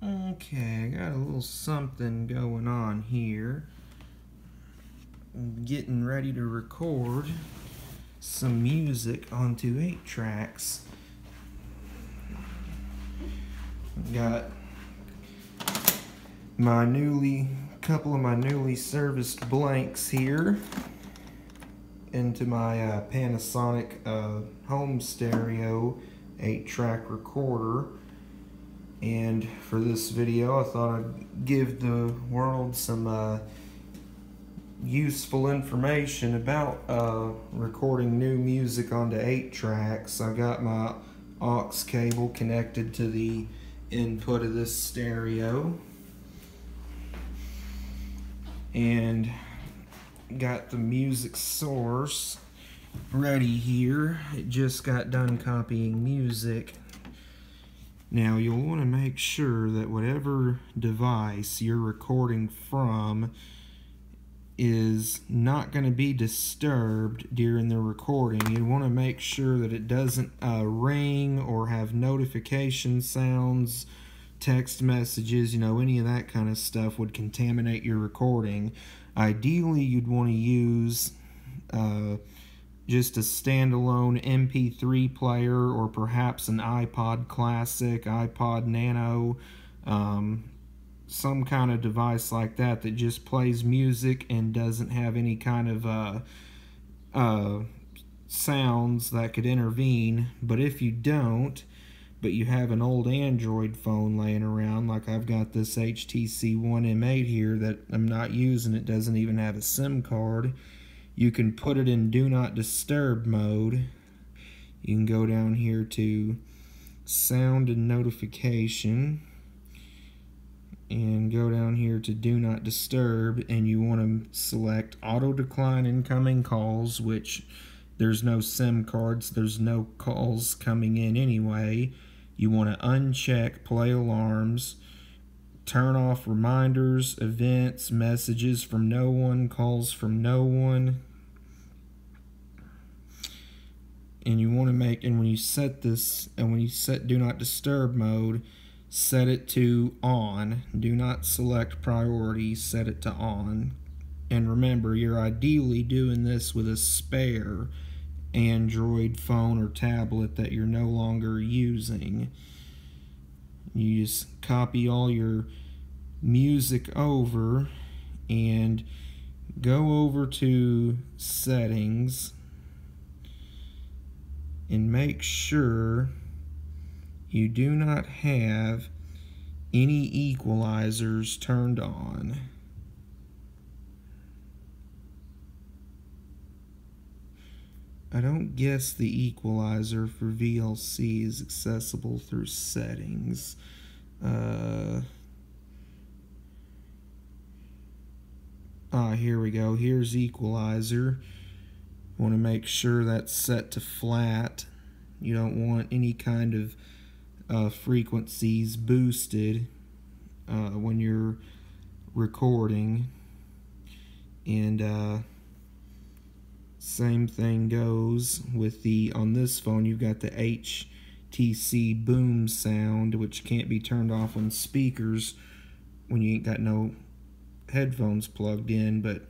Okay, I got a little something going on here. I'm getting ready to record some music onto 8 tracks. Got couple of my newly serviced blanks here into my Panasonic home stereo 8-track recorder. And for this video, I thought I'd give the world some useful information about recording new music onto 8 tracks. I got my aux cable connected to the input of this stereo, and got the music source ready here. It just got done copying music. Now you'll want to make sure that whatever device you're recording from is not going to be disturbed during the recording. You want to make sure that it doesn't ring or have notification sounds, text messages, any of that kind of stuff would contaminate your recording. Ideally, you'd want to use just a standalone MP3 player, or perhaps an iPod Classic, iPod Nano, some kind of device like that that just plays music and doesn't have any kind of sounds that could intervene. But if you don't, but you have an old Android phone laying around, like I've got this HTC One M8 here that I'm not using, it doesn't even have a SIM card, you can put it in Do Not Disturb mode. You can go down here to Sound and Notification and go down here to Do Not Disturb, and you want to select Auto Decline Incoming Calls, which there's no SIM cards, there's no calls coming in anyway. You want to uncheck Play Alarms, turn off reminders, events, messages from no one, calls from no one. And you want to when you set this, and when you set Do Not Disturb mode, set it to on. Do not select priority, set it to on. And remember, you're ideally doing this with a spare Android phone or tablet that you're no longer using. You just copy all your music over and go over to settings and make sure you do not have any equalizers turned on. I don't guess the equalizer for VLC is accessible through settings. Here we go. Here's equalizer. Want to make sure that's set to flat. You don't want any kind of frequencies boosted when you're recording. And same thing goes with on this phone, you've got the HTC Boom sound, which can't be turned off on speakers when you ain't got no headphones plugged in. But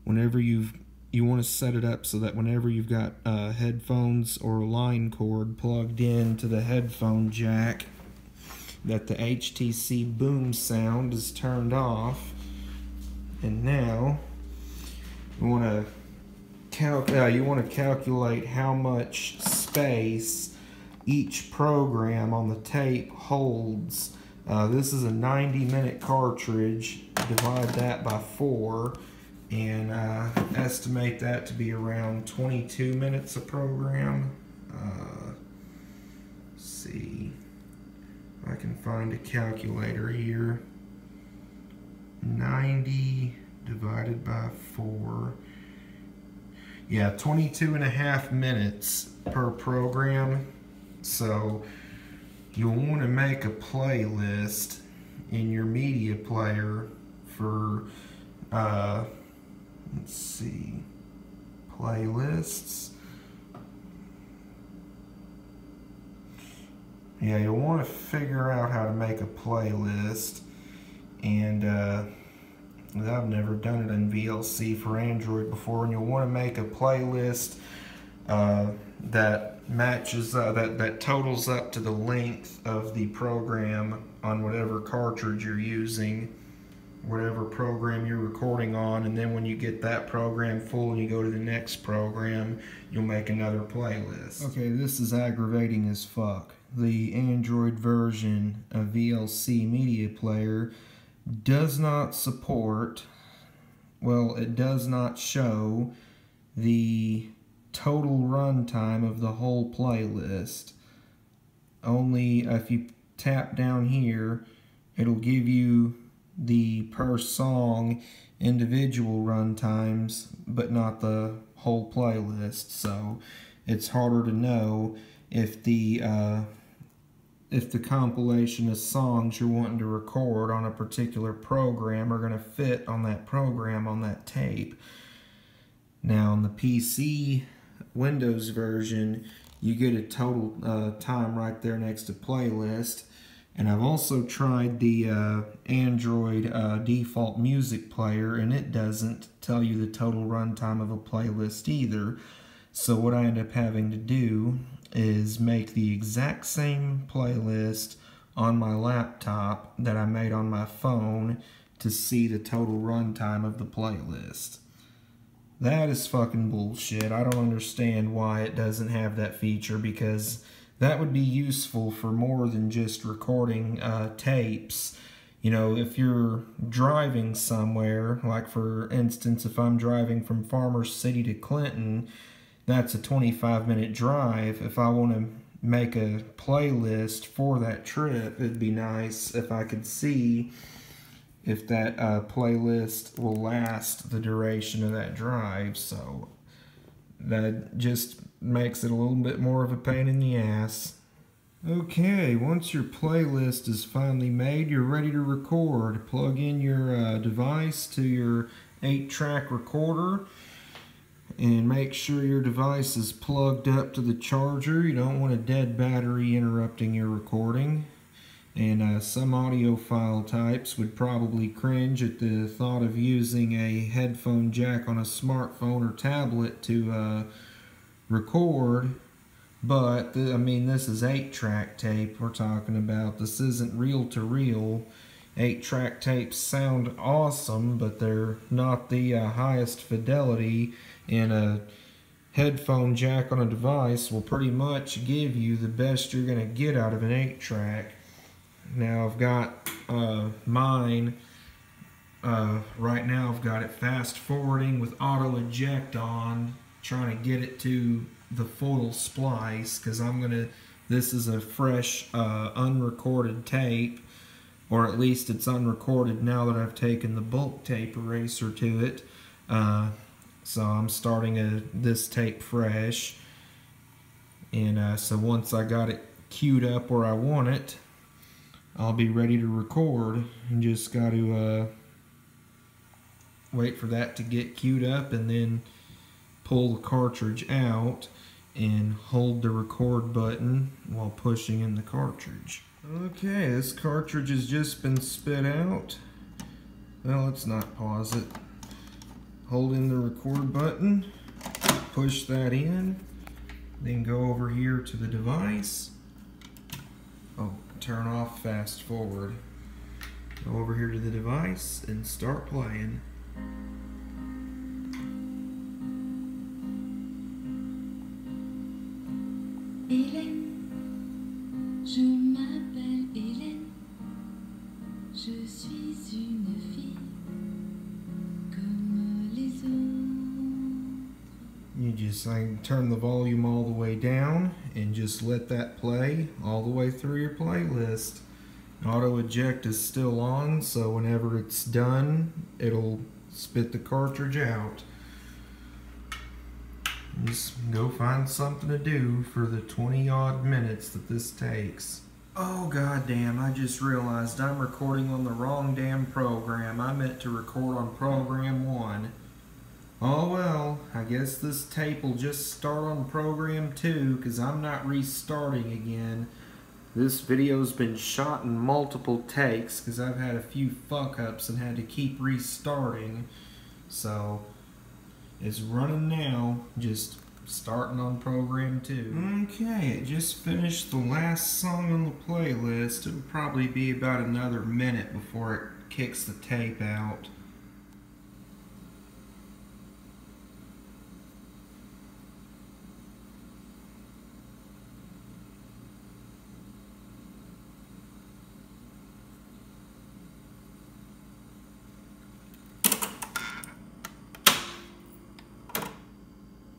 whenever you want to set it up so that whenever you've got headphones or line cord plugged in to the headphone jack, that the HTC Boom sound is turned off. And now you want to calculate how much space each program on the tape holds. This is a 90-minute cartridge. Divide that by 4 and estimate that to be around 22 minutes a program. Let's see if I can find a calculator here. 90 divided by 4. Yeah, 22.5 minutes per program. So you'll want to make a playlist in your media player for let's see, playlists, Yeah, you'll want to figure out how to make a playlist, and I've never done it in VLC for Android before, and you'll want to make a playlist that matches, that totals up to the length of the program on whatever cartridge you're using, whatever program you're recording on, and then when you get that program full and you go to the next program, you'll make another playlist. Okay, this is aggravating as fuck. The Android version of VLC Media Player does not support, well, it does not show the total runtime of the whole playlist. Only if you tap down here, it'll give you the per song individual runtimes, but not the whole playlist. So it's harder to know if the compilation of songs you're wanting to record on a particular program are going to fit on that program on that tape. Now on the PC Windows version, you get a total time right there next to playlist. And I've also tried the Android default music player, and it doesn't tell you the total runtime of a playlist either. So what I end up having to do is make the exact same playlist on my laptop that I made on my phone to see the total runtime of the playlist. That is fucking bullshit. I don't understand why it doesn't have that feature, because that would be useful for more than just recording tapes. You know, if you're driving somewhere, like for instance, if I'm driving from Farmers City to Clinton, that's a 25-minute drive. If I want to make a playlist for that trip, it'd be nice if I could see if that playlist will last the duration of that drive. So that just makes it a little bit more of a pain in the ass. Okay, once your playlist is finally made, you're ready to record. Plug in your device to your 8-track recorder, and make sure your device is plugged up to the charger. You don't want a dead battery interrupting your recording. And some audiophile types would probably cringe at the thought of using a headphone jack on a smartphone or tablet to record. But, I mean, this is 8-track tape we're talking about. This isn't reel-to-reel. 8-track tapes sound awesome, but they're not the highest fidelity, and a headphone jack on a device will pretty much give you the best you're going to get out of an 8-track. Now I've got mine, right now I've got it fast forwarding with auto eject on, trying to get it to the full splice, because this is a fresh unrecorded tape, or at least it's unrecorded now that I've taken the bulk tape eraser to it. So I'm starting this tape fresh, and so once I got it queued up where I want it, I'll be ready to record, and just got to wait for that to get queued up and then pull the cartridge out and hold the record button while pushing in the cartridge. Okay, this cartridge has just been spit out. Well, let's not pause it. Hold in the record button, push that in, then go over here to the device. Oh, turn off fast forward. Go over here to the device and start playing. Hélène, je m'appelle Hélène, je suis une fille comme les autres. You just turn the volume all the way down and just let that play all the way through your playlist. Auto eject is still on, so whenever it's done, it'll spit the cartridge out. Just go find something to do for the 20-odd minutes that this takes. Oh goddamn, I just realized I'm recording on the wrong damn program. I meant to record on program 1. Oh well, I guess this tape will just start on program 2, because I'm not restarting again. This video's been shot in multiple takes because I've had a few fuck-ups and had to keep restarting. So, it's running now, just starting on program 2. Okay, it just finished the last song on the playlist. It'll probably be about another minute before it kicks the tape out.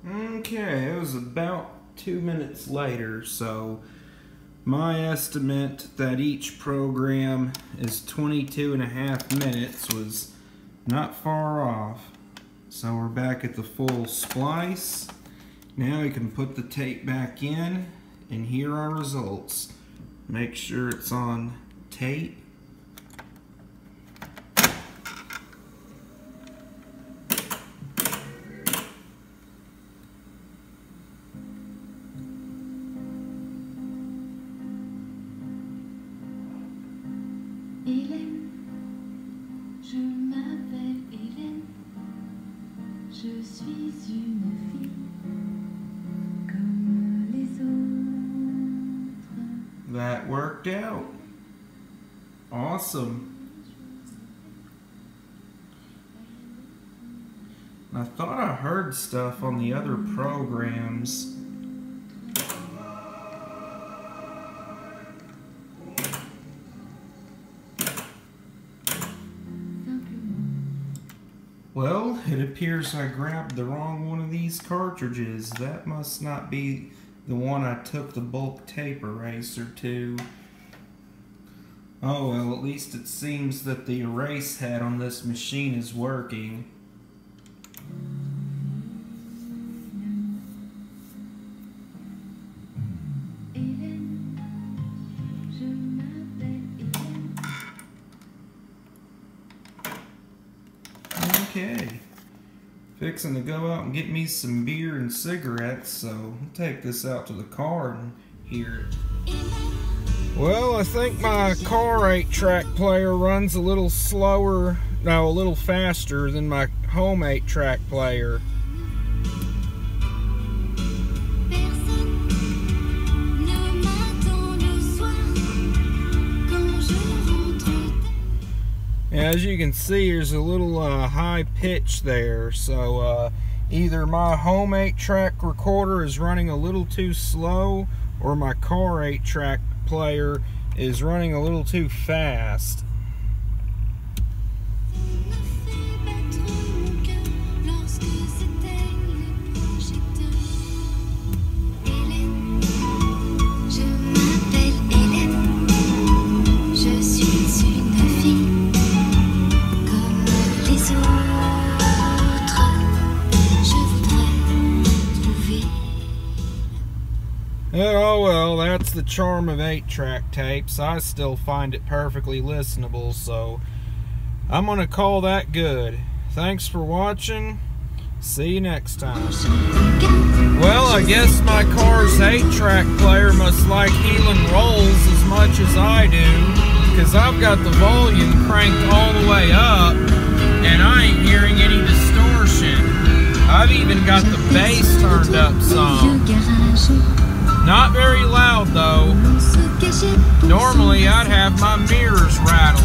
Okay, it was about 2 minutes later, so my estimate that each program is 22.5 minutes was not far off. So we're back at the full splice. Now we can put the tape back in and hear our results. Make sure it's on tape. Hélène, je m'appelle Hélène, je suis une fille comme les autres. That worked out. Awesome. I thought I heard stuff on the other programs. Well, it appears I grabbed the wrong one of these cartridges. That must not be the one I took the bulk tape eraser to. Oh well, at least it seems that the erase head on this machine is working. Hélène, je m'appelle Hélène. Okay. Fixing to go out and get me some beer and cigarettes, so I'll take this out to the car and hear it. Well, I think my car 8-track player runs a little slower, no, a little faster than my home 8-track player. As you can see, there's a little high pitch there, so either my home 8-track recorder is running a little too slow or my car 8-track player is running a little too fast. Oh well, that's the charm of 8-track tapes. I still find it perfectly listenable, so I'm gonna call that good. Thanks for watching. See you next time. Well, I guess my car's 8-track player must like Healing Rolls as much as I do, because I've got the volume cranked all the way up, and I ain't hearing any distortion. I've even got the bass turned up some. Not very loud though. Normally I'd have my mirrors rattle.